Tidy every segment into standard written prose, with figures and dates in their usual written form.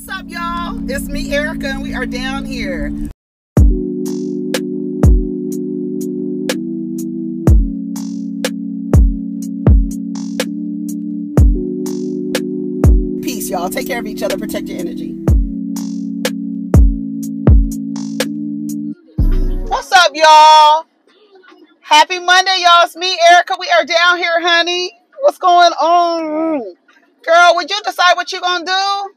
What's up, y'all? It's me, Erica, and we are down here. Peace, y'all. Take care of each other. Protect your energy. What's up, y'all? Happy Monday, y'all. It's me, Erica. We are down here, honey. What's going on? Girl, would you decide what you gonna do?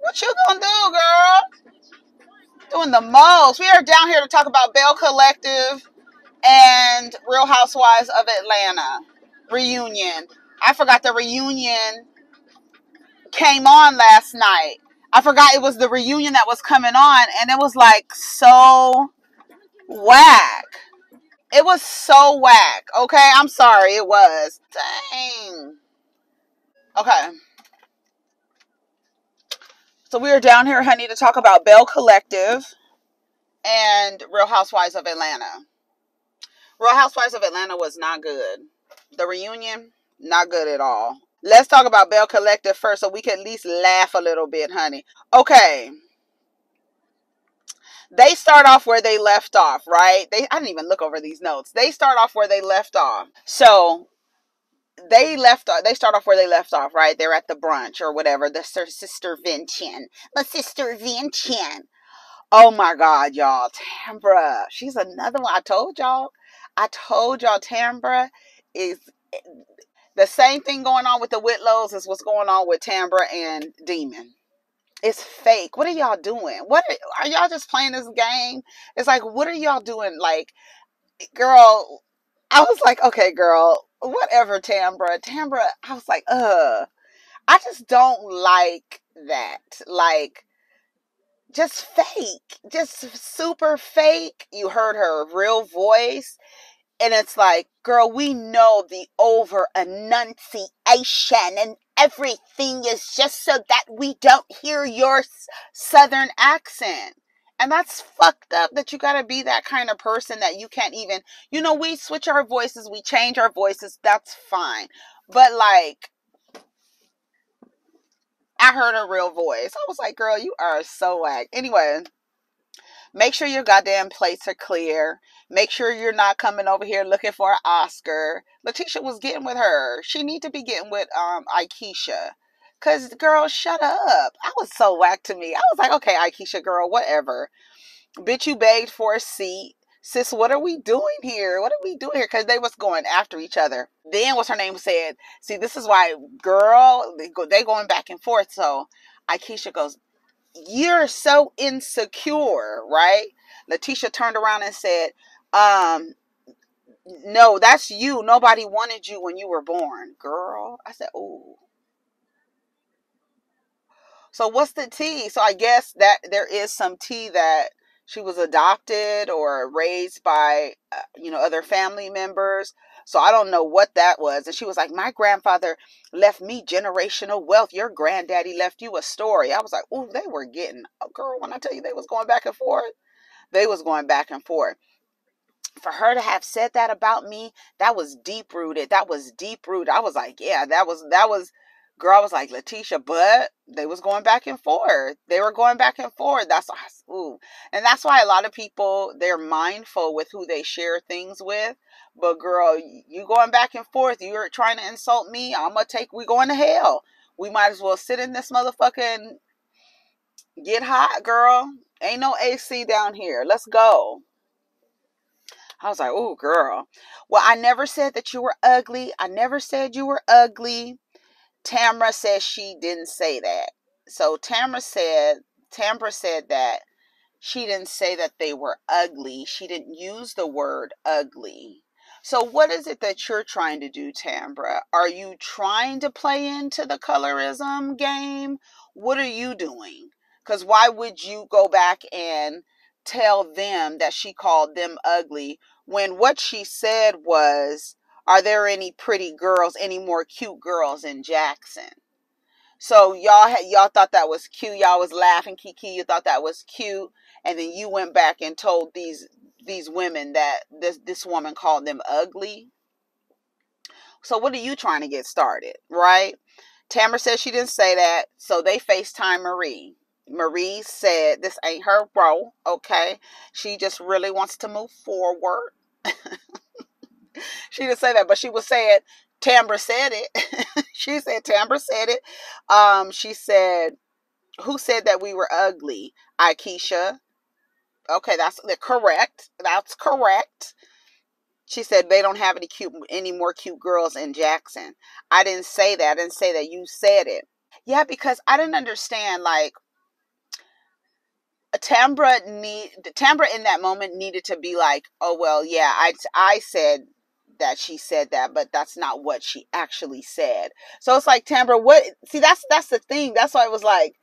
What you gonna do, girl? Doing the most. We are down here to talk about Belle Collective and Real Housewives of Atlanta reunion. I forgot the reunion came on last night. I forgot it was the reunion that was coming on, and it was like so whack. It was so whack. Okay, I'm sorry. It was. Dang. Okay. So we are down here, honey, to talk about Belle Collective and Real Housewives of Atlanta. Real Housewives of Atlanta was not good. The reunion, not good at all. Let's talk about Belle Collective first so we can at least laugh a little bit, honey. Okay. They start off where they left off, right? I didn't even look over these notes. They start off where they left off. So they start off where they left off, right? They're at the brunch or whatever, the sistervention. The sistervention. Oh my God, y'all. Tambra. She's another one. I told y'all, Tambra is the same thing going on with the Whitlows as what's going on with Tambra and Demon. It's fake. What are y'all doing? Are y'all just playing this game? It's like, what are y'all doing? Like, girl, I was like, okay, girl, whatever, Tambra. I was like, I just don't like that. Like, just fake. Just super fake. You heard her real voice. And it's like, girl, we know the over enunciation and everything is just so that we don't hear your southern accent. And that's fucked up that you got to be that kind of person that you can't even, we switch our voices, we change our voices. That's fine. But like, I heard her real voice. I was like, girl, you are so whack. Anyway. Make sure your goddamn plates are clear. Make sure you're not coming over here looking for an Oscar. Lateshia was getting with her. She need to be getting with Akeisha. Cause girl, shut up. I was so whack to me. I was like, okay, Akeisha, girl, whatever. Bitch, you begged for a seat. Sis, what are we doing here? What are we doing here? Because they was going after each other. Then what's her name said, see, this is why, girl, they going back and forth. So Akeisha goes, you're so insecure, right? Lateshia turned around and said, no, that's you. Nobody wanted you when you were born, girl. I said, oh. So what's the tea? So I guess that there is some tea that she was adopted or raised by, other family members. So I don't know what that was. And she was like, my grandfather left me generational wealth. Your granddaddy left you a story. I was like, oh, they were getting, girl, when I tell you they was going back and forth, they was going back and forth. For her to have said that about me, that was deep rooted. I was like, yeah, that was, girl, I was like, Lateshia, but they was going back and forth. They were going back and forth. That's ooh. And that's why a lot of people, they're mindful with who they share things with. But girl, you going back and forth. You're trying to insult me. we going to hell. We might as well sit in this motherfucker and get hot, girl. Ain't no AC down here. Let's go. I was like, oh, girl. Well, I never said that you were ugly. I never said you were ugly. Tambra says she didn't say that. So Tambra said that she didn't say that they were ugly. She didn't use the word ugly. So what is it that you're trying to do, Tambra? Are you trying to play into the colorism game? What are you doing? Because why would you go back and tell them that she called them ugly when what she said was, are there any pretty girls, any more cute girls in Jackson? So y'all thought that was cute. Y'all was laughing, Kiki. You thought that was cute. And then you went back and told these women that this woman called them ugly. So what are you trying to get started, right? Tambra said she didn't say that. So they FaceTime Marie. Marie said this ain't her role, okay? She just really wants to move forward. She didn't say that, but she was saying Tambra said it. She said Tambra said it. She said, who said that we were ugly? Keisha. Okay, that's correct. That's correct. She said they don't have any more cute girls in Jackson. I didn't say that. I didn't say that. You said it. Yeah, because I didn't understand. Like Tambra in that moment needed to be like, oh well, yeah, I said that she said that, but that's not what she actually said. So it's like, Tambra, what? See, that's the thing. That's why it was like,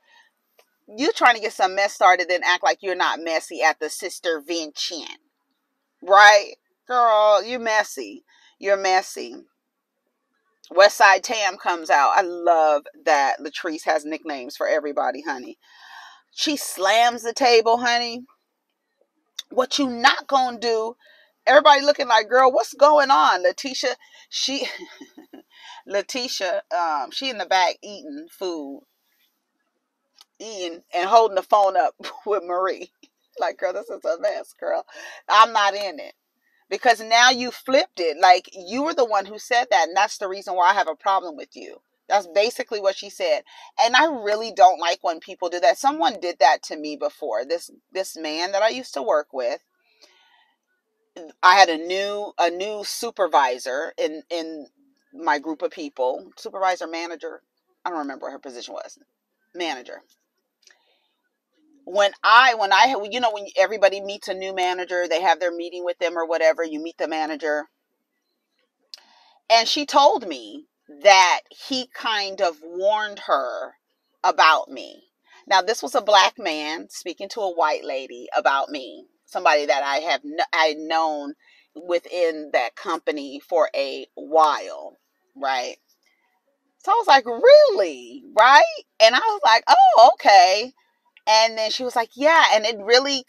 you trying to get some mess started, then act like you're not messy at the sistervention, right? Girl, you messy. You're messy. Westside Tam comes out. I love that Latrice has nicknames for everybody, honey. She slams the table, honey. What you not gonna do? Everybody looking like, girl, what's going on? Lateshia, she Lateshia, she in the back eating food, eating and holding the phone up with Marie. Like, girl, this is a mess, girl. I'm not in it. Because now you flipped it. Like, you were the one who said that, and that's the reason why I have a problem with you. That's basically what she said. And I really don't like when people do that. Someone did that to me before. This man that I used to work with, I had a new supervisor in my group of people. Supervisor, manager. I don't remember what her position was. Manager. When when everybody meets a new manager, they have their meeting with them or whatever, you meet the manager. And she told me that he kind of warned her about me. Now, this was a black man speaking to a white lady about me, somebody that I known within that company for a while, right? So I was like, really? Right? And I was like, oh, okay. And then she was like, yeah. And it really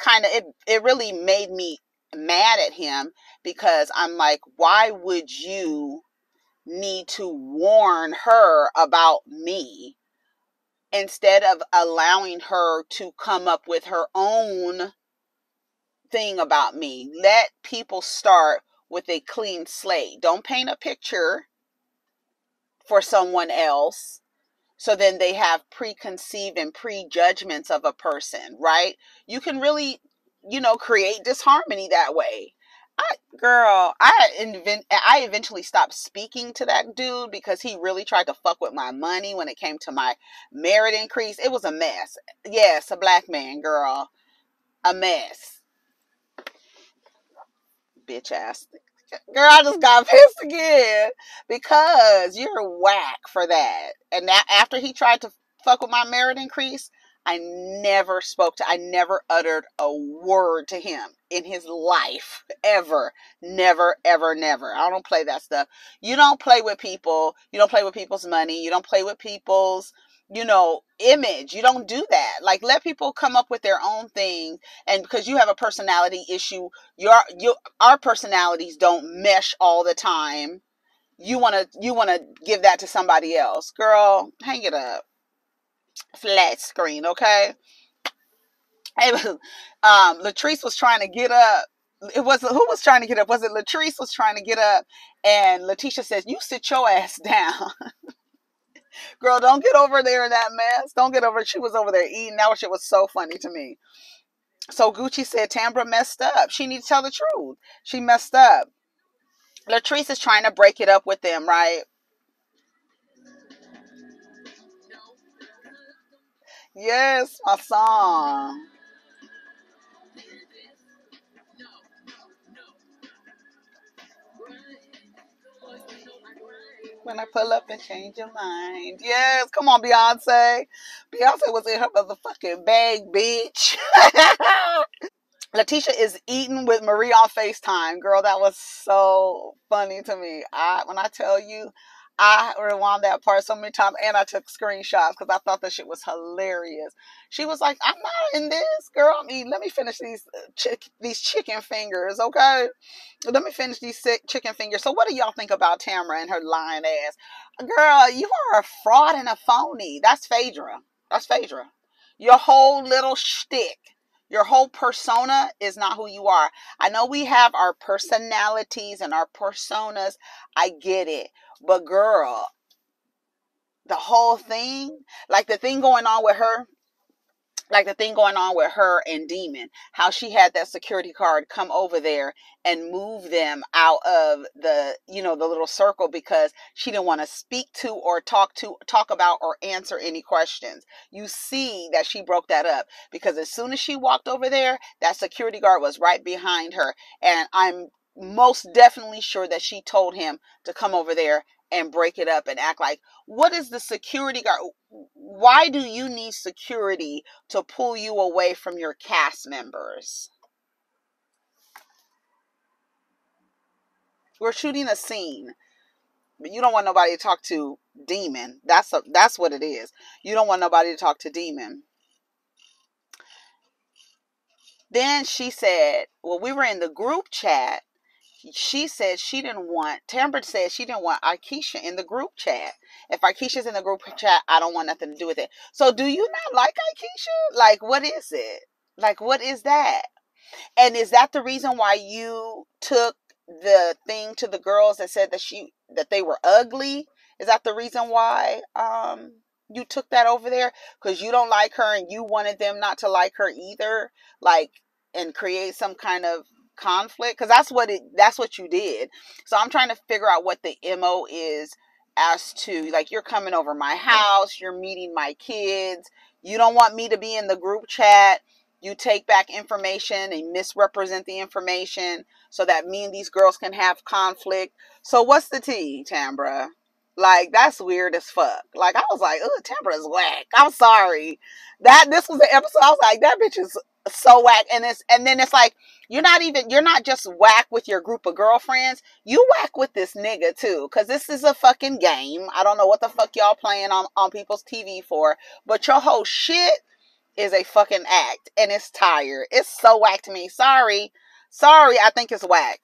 it really made me mad at him, because I'm like, why would you need to warn her about me instead of allowing her to come up with her own thing about me? Let people start with a clean slate. Don't paint a picture for someone else so then they have preconceived and prejudgments of a person, right? You can really, create disharmony that way. I eventually stopped speaking to that dude because he really tried to fuck with my money when it came to my merit increase. It was a mess. Yes, a black man, girl. A mess. Bitch ass. Girl, I just got pissed again because you're whack for that. And that after he tried to fuck with my merit increase, I never uttered a word to him in his life. Ever. Never, ever, never. I don't play that stuff. You don't play with people. You don't play with people's money. You don't play with people's, image. You don't do that. Like, let people come up with their own thing. And because you have a personality issue, our personalities don't mesh all the time. You wanna give that to somebody else. Girl, hang it up. Flat screen, okay? Latrice was trying to get up. Who was trying to get up? Was it Latrice was trying to get up? And Lateshia says, you sit your ass down. Girl, don't get over there in that mess. Don't get over. She was over there eating. That shit was so funny to me. Sogucci said Tambra messed up. She needs to tell the truth. She messed up. Latrice is trying to break it up with them, right? Yes, my song. When I pull up and change your mind. Yes, come on, Beyonce. Beyonce was in her motherfucking bag, bitch. Lateshia is eating with Marie on FaceTime. Girl, that was so funny to me. When I tell you, I rewound that part so many times, and I took screenshots because I thought that shit was hilarious. She was like, I'm not in this, girl. I'm eating. Let me finish these chicken fingers, okay? Let me finish these chicken fingers. So what do y'all think about Tambra and her lying ass? Girl, you are a fraud and a phony. That's Phaedra. That's Phaedra. Your whole little shtick, your whole persona is not who you are. I know we have our personalities and our personas. I get it. But girl, the whole thing, like the thing going on with her, like the thing going on with her and Demon, how she had that security guard come over there and move them out of the, the little circle because she didn't want to speak or talk about or answer any questions. You see that she broke that up because as soon as she walked over there, that security guard was right behind her. And I'm most definitely sure that she told him to come over there and break it up and act like, what is the security guard? Why do you need security to pull you away from your cast members? We're shooting a scene, but you don't want nobody to talk to Demon. That's what it is. You don't want nobody to talk to Demon. Then she said, well, we were in the group chat. She said Tambra said she didn't want Aikisha in the group chat. If Aikisha's in the group chat, I don't want nothing to do with it. So do you not like Aikisha? Like, what is it? Like, what is that? And is that the reason why you took the thing to the girls that said that they were ugly? Is that the reason why you took that over there? Because you don't like her and you wanted them not to like her either, like, and create some kind of conflict? Because that's what you did. So I'm trying to figure out what the MO is as to, like, you're coming over my house, you're meeting my kids, you don't want me to be in the group chat. You take back information and misrepresent the information so that me and these girls can have conflict. So what's the tea, Tambra? Like, that's weird as fuck. Like, I was like, oh, Tambra's whack. I'm sorry. This was the episode. I was like, that bitch is so whack. And then it's like, you're not just whack with your group of girlfriends. You whack with this nigga too. Cause this is a fucking game. I don't know what the fuck y'all playing on people's TV for, but your whole shit is a fucking act and it's tired. It's so whack to me. Sorry. I think it's whack.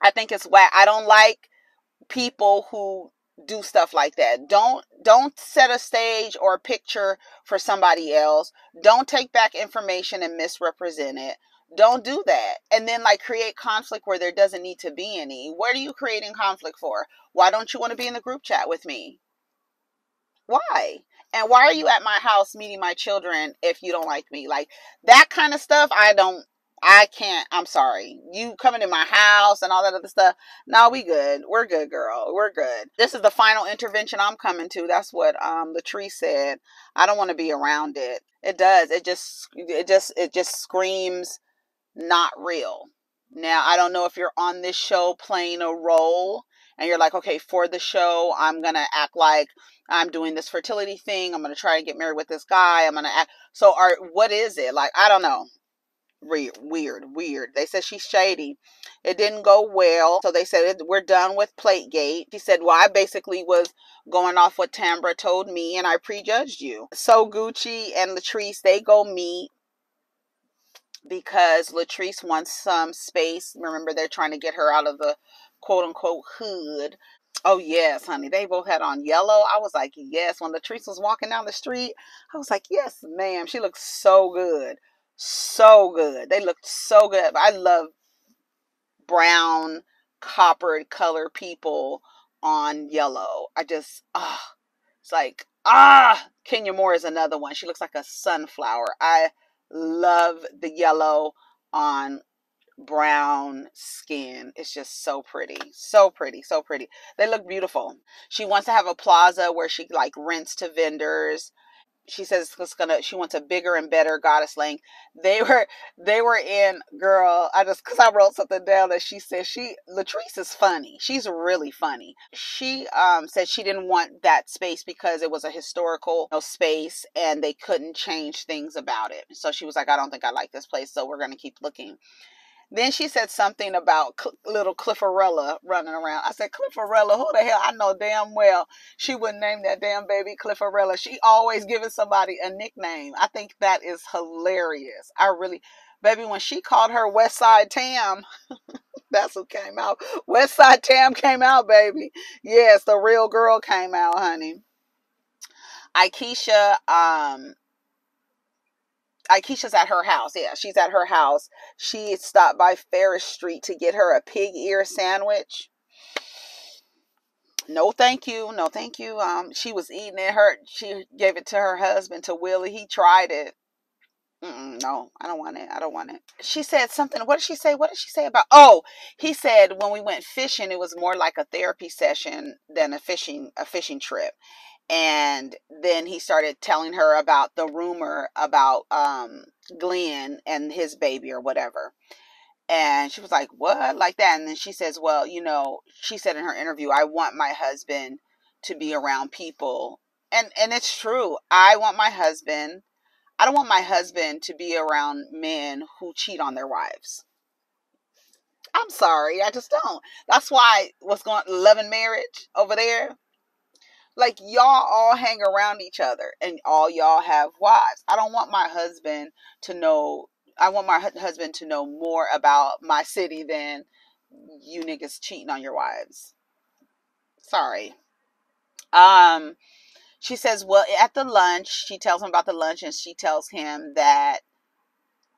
I don't like people who do stuff like that. Don't set a stage or a picture for somebody else. Don't take back information and misrepresent it. Don't do that. And then, like, create conflict where there doesn't need to be any. What are you creating conflict for? Why don't you want to be in the group chat with me? Why? And why are you at my house meeting my children if you don't like me? Like, that kind of stuff, I can't. I'm sorry. You coming in my house and all that other stuff. No, we good. We're good, girl. We're good. This is the final intervention I'm coming to. That's what Latrice said. I don't want to be around it. It does. It just screams not real. Now, I don't know if you're on this show playing a role and you're like, okay, for the show, I'm going to act like I'm doing this fertility thing. I'm going to try and get married with this guy. I'm going to act. So what is it? Like, I don't know. Weird. They said she's shady. It didn't go well. So they said, we're done with Plategate. She said, well, I basically was going off what Tambra told me and I prejudged you. Sogucci and Latrice, they go meet because Latrice wants some space. Remember, they're trying to get her out of the quote unquote hood. Oh yes, honey. They both had on yellow. I was like, yes. When Latrice was walking down the street, I was like, yes, ma'am. She looks so good. So good. They looked so good. I love brown, coppered color people on yellow. It's like, Kenya Moore is another one. She looks like a sunflower. I love the yellow on brown skin. It's just so pretty. So pretty. So pretty. They look beautiful. She wants to have a plaza where she like rents to vendors. She says she wants a bigger and better goddess length. They were in, girl, cause I wrote something down that she said Latrice is funny. She's really funny. She said she didn't want that space because it was a historical space and they couldn't change things about it. So she was like, I don't think I like this place. So we're going to keep looking. Then she said something about little Clifforella running around. I said, Clifforella, who the hell? I know damn well she wouldn't name that damn baby Clifforella. She always giving somebody a nickname. I think that is hilarious. Baby, when she called her Westside Tam, that's who came out. Westside Tam came out, baby. Yes, the real girl came out, honey. Aikisha, Keisha's at her house. Yeah, she's at her house. She stopped by Ferris Street to get her a pig ear sandwich. No, thank you. No, thank you. She was eating it. She gave it to her husband, to Willie. He tried it. No, I don't want it. I don't want it. She said something. What did she say? What did she say about? Oh, he said when we went fishing, it was more like a therapy session than a fishing trip. And then he started telling her about the rumor about Glenn and his baby or whatever. And she was like, what? Like that. And then she says, well, she said in her interview, I want my husband to be around people. And it's true. I don't want my husband to be around men who cheat on their wives. I'm sorry. I just don't. That's why what's going Love and Marriage over there. Like, y'all all hang around each other and all y'all have wives. I don't want my husband to know. I want my husband to know more about my city than you niggas cheating on your wives. Sorry. She says, well, at the lunch, she tells him about the lunch, and she tells him that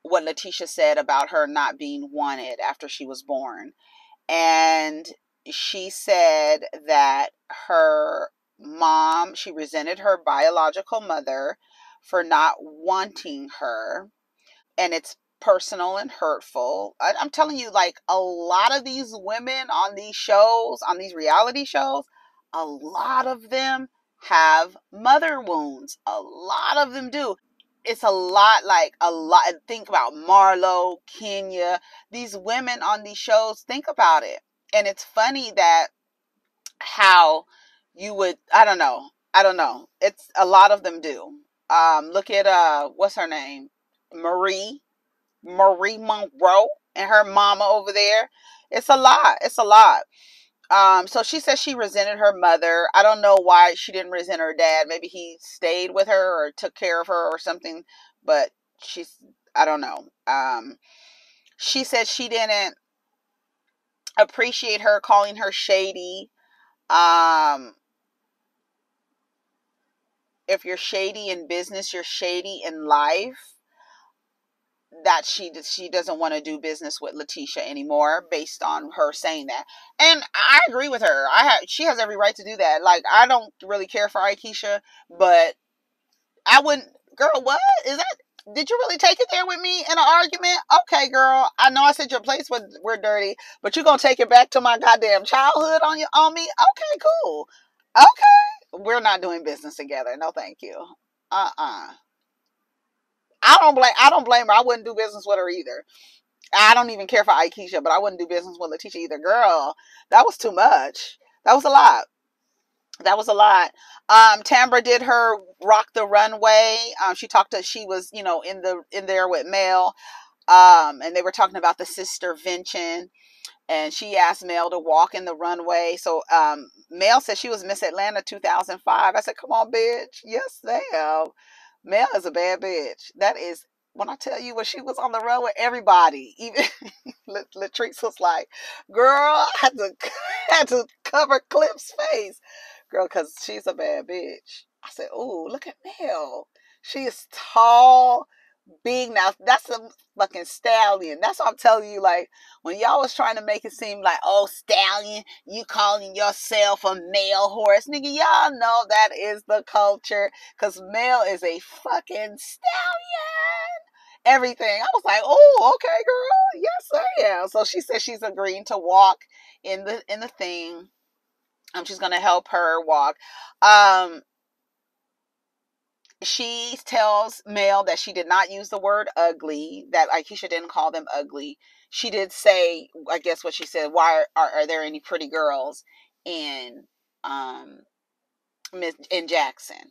what Lateshia said about her not being wanted after she was born. And she said that her mom, she resented her biological mother for not wanting her. And it's personal and hurtful. I'm telling you, like, a lot of these women on these shows, on these reality shows, a lot of them have mother wounds. A lot of them do. It's a lot, like a lot. Think about Marlo, Kenya, these women on these shows. Think about it. And it's funny that how you would, I don't know. It's a lot of them do. Look at what's her name? Marie Monroe and her mama over there. It's a lot. It's a lot. So she says she resented her mother. I don't know why she didn't resent her dad. Maybe he stayed with her or took care of her or something, but I don't know. She said she didn't appreciate her calling her shady. If you're shady in business, you're shady in life. That she doesn't want to do business with Lateshia anymore based on her saying that. And I agree with her. She has every right to do that. Like, I don't really care for Akeisha, but I wouldn't. Girl, what is that? Did you really take it there with me in an argument? Okay, girl. I know I said your plates were dirty, but you're gonna take it back to my goddamn childhood on me? Okay, cool. Okay. We're not doing business together. No, thank you. I don't blame her. I wouldn't do business with her either. I don't even care for Akeisha, but I wouldn't do business with Lateshia either. Girl, that was too much. That was a lot. That was a lot. Tambra did her rock the runway. She was, in there with Mel. And they were talking about the sistervention. And she asked Mel to walk in the runway. So Mel said she was Miss Atlanta 2005. I said, come on, bitch. Yes, ma'am. Mel is a bad bitch. That is, when I tell you, when she was on the road with everybody, even Latrice was like, girl, I had to cover Clip's face. Girl, because she's a bad bitch. I said, oh, look at Mel. She is tall, big. Now, that's a fucking stallion. That's what I'm telling you. Like, when y'all was trying to make it seem like, oh, stallion, you calling yourself a male horse. Nigga, y'all know that is the culture. Because Mel is a fucking stallion. Everything. I was like, oh, okay, girl. Yes, I am. So she said she's agreeing to walk in the thing. She's gonna help her walk. She tells Mel that she did not use the word ugly, that Akeisha didn't call them ugly. She did say, I guess what she said, why are there any pretty girls in in Jackson?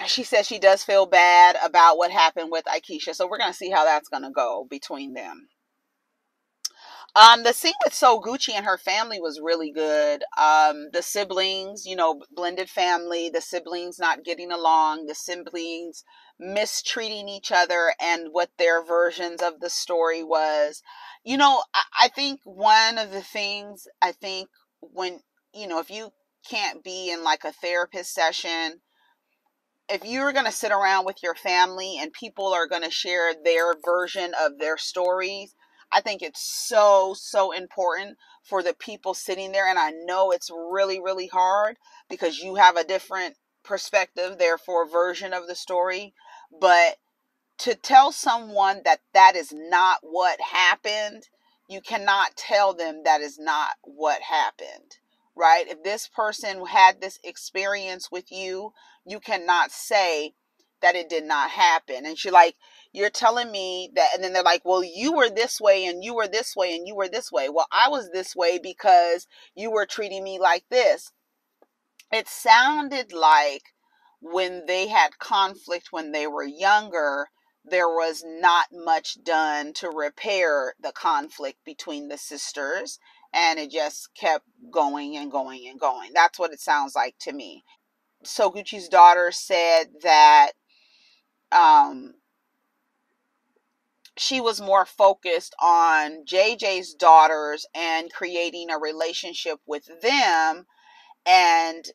She says she does feel bad about what happened with Akeisha, so we're gonna see how that's gonna go between them. The scene with Sogucci and her family was really good. The siblings, blended family, the siblings not getting along, the siblings mistreating each other, and what their versions of the story was. I think one of the things, when, if you can't be in like a therapist session if you're going to sit around with your family and people are going to share their version of their stories, I think it's so, so important for the people sitting there. And I know it's really, really hard because you have a different perspective, therefore, version of the story. But to tell someone that that is not what happened, you cannot tell them that is not what happened, right? If this person had this experience with you, you cannot say that it did not happen. And you're like, you're telling me that, and then they're like, well, you were this way and you were this way and you were this way. Well, I was this way because you were treating me like this. It sounded like when they had conflict when they were younger, there was not much done to repair the conflict between the sisters, and it just kept going and going and going. That's what it sounds like to me. Sogucci's daughter said that she was more focused on JJ's daughters and creating a relationship with them, and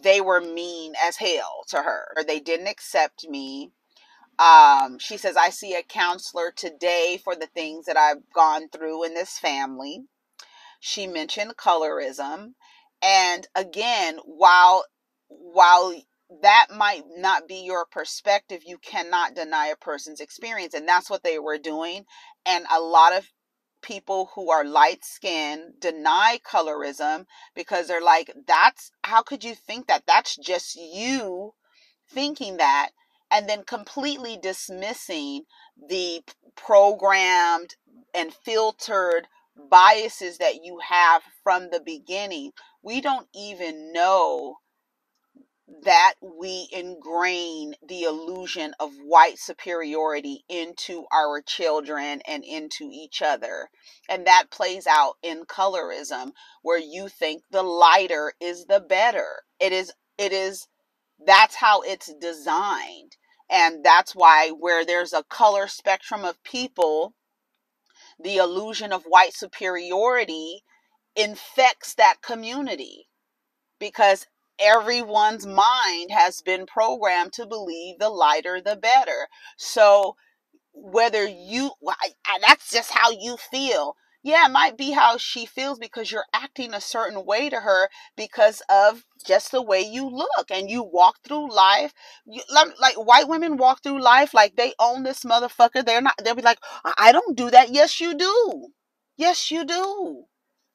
they were mean as hell to her. They didn't accept me. She says, I see a counselor today for the things that I've gone through in this family. She mentioned colorism. And again, while that might not be your perspective, you cannot deny a person's experience. And that's what they were doing. And a lot of people who are light skinned deny colorism because they're like, that's, how could you think that? That's just you thinking that, and then completely dismissing the programmed and filtered biases that you have from the beginning. We don't even know that we ingrain the illusion of white superiority into our children and into each other. And that plays out in colorism, where you think the lighter is the better. That's how it's designed. And that's why where there's a color spectrum of people, the illusion of white superiority infects that community, because everyone's mind has been programmed to believe the lighter the better. So whether you, that's just how you feel. Yeah, it might be how she feels because you're acting a certain way to her because of just the way you look and you walk through life. Like white women walk through life like they own this motherfucker. They'll be like, I don't do that. Yes, you do. Yes, you do.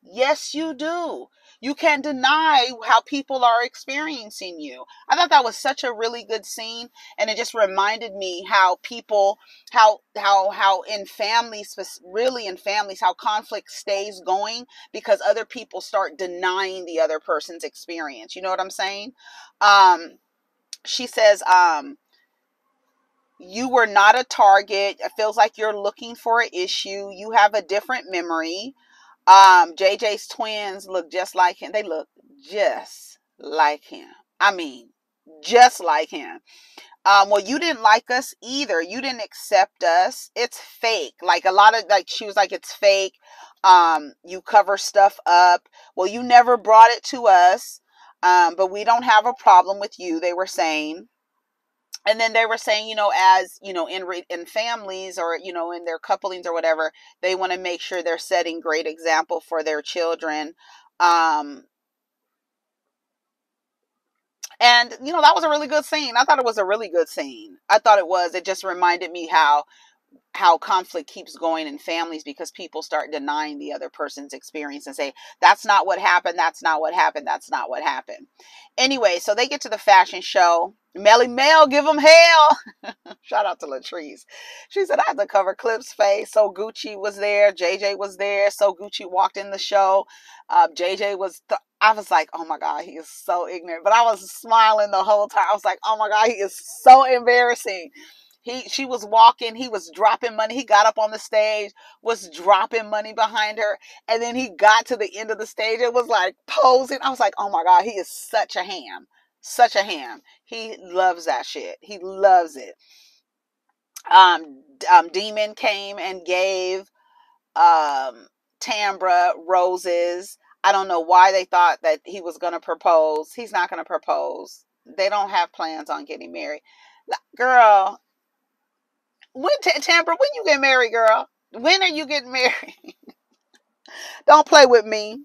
Yes, you do. You can't deny how people are experiencing you. I thought that was such a really good scene, and it just reminded me how people, how in families, really in families, how conflict stays going because other people start denying the other person's experience. You know what I'm saying? She says, you were not a target. It feels like you're looking for an issue. You have a different memory. JJ's twins look just like him. They look just like him. I mean, just like him. Well, you didn't like us either. You didn't accept us. It's fake. Like a lot of, like, she was like, it's fake. You cover stuff up. Well, you never brought it to us. But we don't have a problem with you, they were saying. And then they were saying, as, in families or, in their couplings or whatever, they want to make sure they're setting great example for their children. And, that was a really good scene. I thought it was a really good scene. I thought it was. It just reminded me how conflict keeps going in families because people start denying the other person's experience and say, that's not what happened. That's not what happened. That's not what happened. Anyway, so they get to the fashion show. Melly Mel, give them hell. Shout out to Latrice. She said, I had to cover Clip's face. Sogucci was there. JJ was there. Sogucci walked in the show. JJ was, I was like, oh my God, he is so ignorant. But I was smiling the whole time. I was like, oh my God, he is so embarrassing. She was walking, he was dropping money. He got up on the stage, was dropping money behind her. And then he got to the end of the stage. It was like posing. I was like, oh my God, he is such a ham. Such a ham. He loves that shit. He loves it. Demon came and gave Tambra roses. I don't know why they thought that he was going to propose. He's not going to propose. They don't have plans on getting married. Girl, when Tambra, when you get married, girl? When are you getting married? Don't play with me.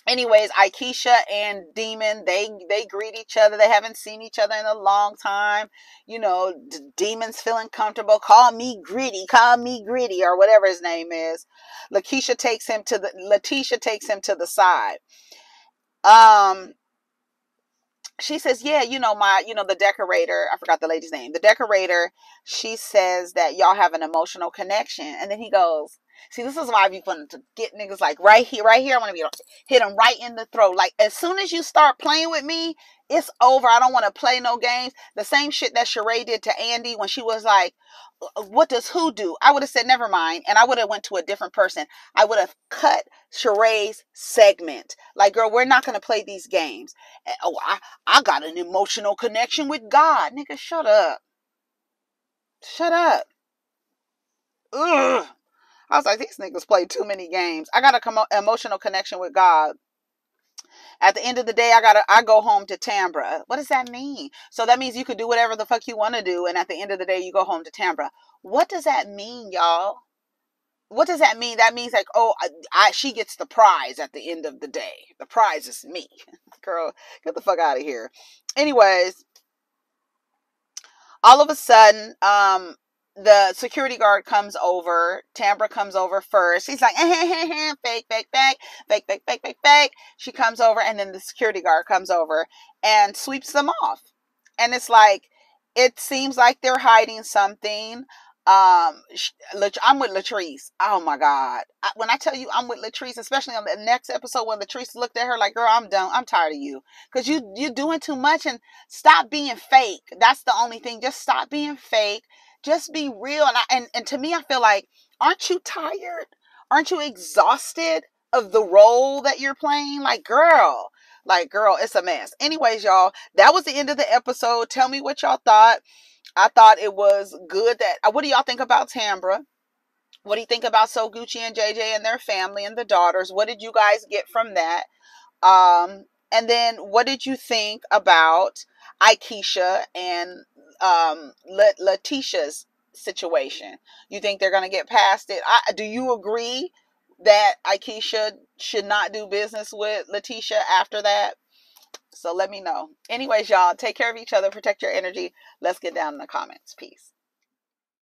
Anyways, Akeisha and Demon, they greet each other. They haven't seen each other in a long time. You know, Demon's feeling comfortable. Call me Gritty, or whatever his name is. Lateshia takes him to the side. She says, yeah, the decorator, I forgot the lady's name, the decorator, she says that y'all have an emotional connection. And then he goes, see, this is why I be wanting to get niggas like right here. I want to be able to hit them right in the throat. Like, as soon as you start playing with me, it's over. I don't want to play no games. The same shit that Sheree did to Andy when she was like, what does who do? I would have said, never mind. And I would have went to a different person. I would have cut Sheree's segment. Like, girl, we're not going to play these games. Oh, I got an emotional connection with God. Nigga, shut up. Shut up. Ugh. I was like, these niggas play too many games. I got an emotional connection with God. At the end of the day, I go home to Tambra. What does that mean? So that means you could do whatever the fuck you want to do, and at the end of the day, you go home to Tambra. What does that mean, y'all? What does that mean? That means like, oh, she gets the prize at the end of the day. The prize is me. Girl, get the fuck out of here. Anyways, all of a sudden, the security guard comes over. Tambra comes over first. She's like, fake, fake, fake, fake, fake, fake, fake, fake. She comes over, and then the security guard comes over and sweeps them off. And it's like, it seems like they're hiding something. I'm with Latrice. Oh my God. When I tell you I'm with Latrice, especially on the next episode when Latrice looked at her like, girl, I'm done. I'm tired of you. Because you're doing too much, and stop being fake. That's the only thing. Just stop being fake. Just be real. And to me, I feel like, aren't you tired? Aren't you exhausted of the role that you're playing? Like, girl, it's a mess. Anyways, y'all, that was the end of the episode. Tell me what y'all thought. I thought it was good. What do y'all think about Tambra? What do you think about Sogucci and JJ and their family and the daughters? What did you guys get from that? And then what did you think about Akeisha and Lateshia's situation? You think they're going to get past it? Do you agree that Akeisha should not do business with Lateshia after that? So let me know. Anyways, y'all, take care of each other. Protect your energy. Let's get down in the comments. Peace.